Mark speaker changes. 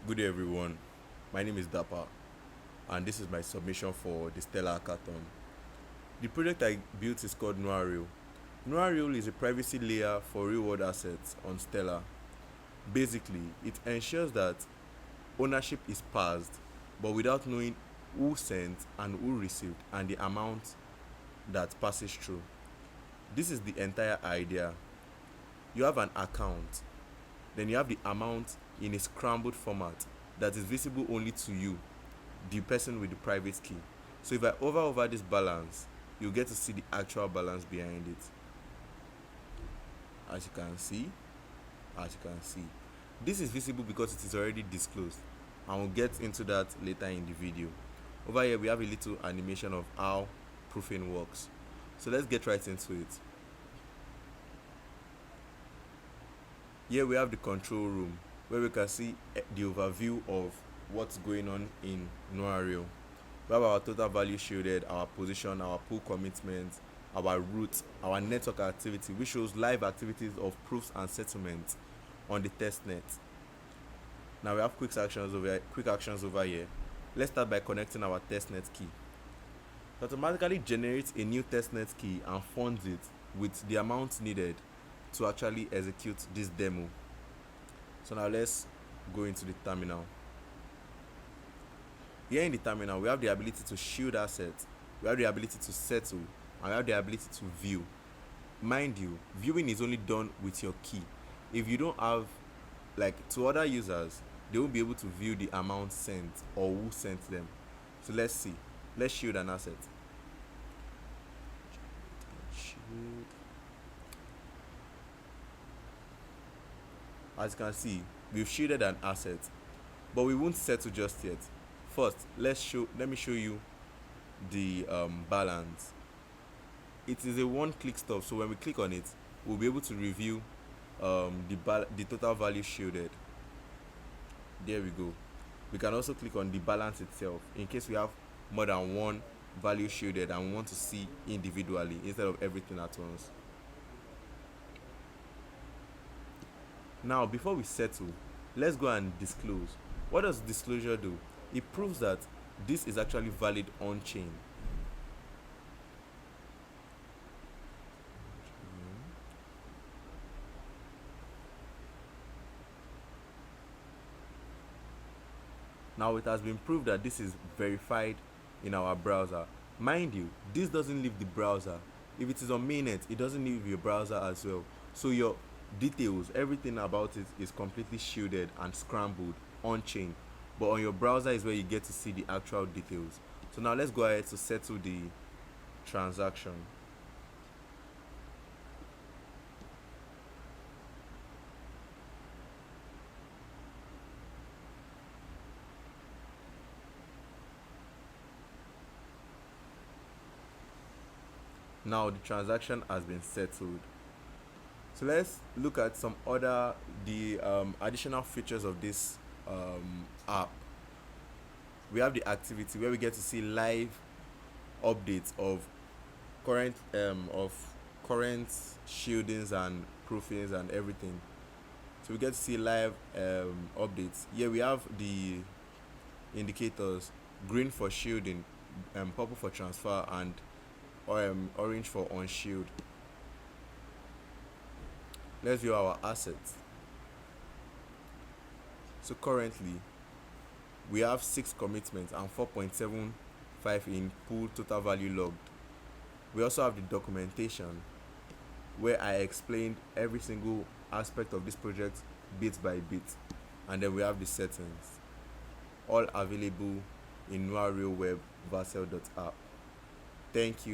Speaker 1: Good day, everyone. My name is Dapa, and this is my submission for the Stellar Hackathon. The project I built is called Noir. Noir is a privacy layer for real-world assets on Stellar. Basically, it ensures that ownership is passed, but without knowing who sent and who received and the amount that passes through. This is the entire idea. You have an account, then you have the amount in a scrambled format that is visible only to you, the person with the private key. So if I hover over this balance, you get to see the actual balance behind it. As you can see, this is visible because it is already disclosed, and we'll get into that later in the video. Over here we have a little animation of how proofing works. So let's get right into it. Here we have the control room where we can see the overview of what's going on in Noir. We have our total value shielded, our position, our pool commitment, our route, our network activity, which shows live activities of proofs and settlements on the testnet. Now we have quick actions over here. Let's start by connecting our testnet key. It automatically generates a new testnet key and funds it with the amount needed to actually execute this demo. So now let's go into the terminal. Here in the terminal, we have the ability to shield assets, we have the ability to settle, and we have the ability to view. Mind you, viewing is only done with your key. If you don't have, to other users, they won't be able to view the amount sent or who sent them. So let's see. Let's shield an asset. Shield. As you can see, we've shielded an asset, but we won't settle just yet. First, let me show you the balance. It is a one-click stuff, so when we click on it, we'll be able to review the total value shielded. There we go. We can also click on the balance itself in case we have more than one value shielded and we want to see individually instead of everything at once. Now, before we settle, let's go and disclose. What does disclosure do? It proves that this is actually valid on chain. Now it has been proved that this is verified in our browser. Mind you, this doesn't leave the browser. If it is on mainnet, it doesn't leave your browser as well. So your details, everything about it is completely shielded and scrambled on chain. But on your browser is where you get to see the actual details. So now let's go ahead to settle the transaction. Now the transaction has been settled. So let's look at some other additional features of this app. We have the activity where we get to see live updates of current shieldings and proofings and everything. So we get to see live updates. Here we have the indicators: green for shielding, purple for transfer, and orange for unshield. Let's view our assets. So currently we have 6 commitments and 4.75 in pool total value logged. We also have the documentation where I explained every single aspect of this project bit by bit, and then we have the settings, all available in Noir Real Web Vassal.app. Thank you.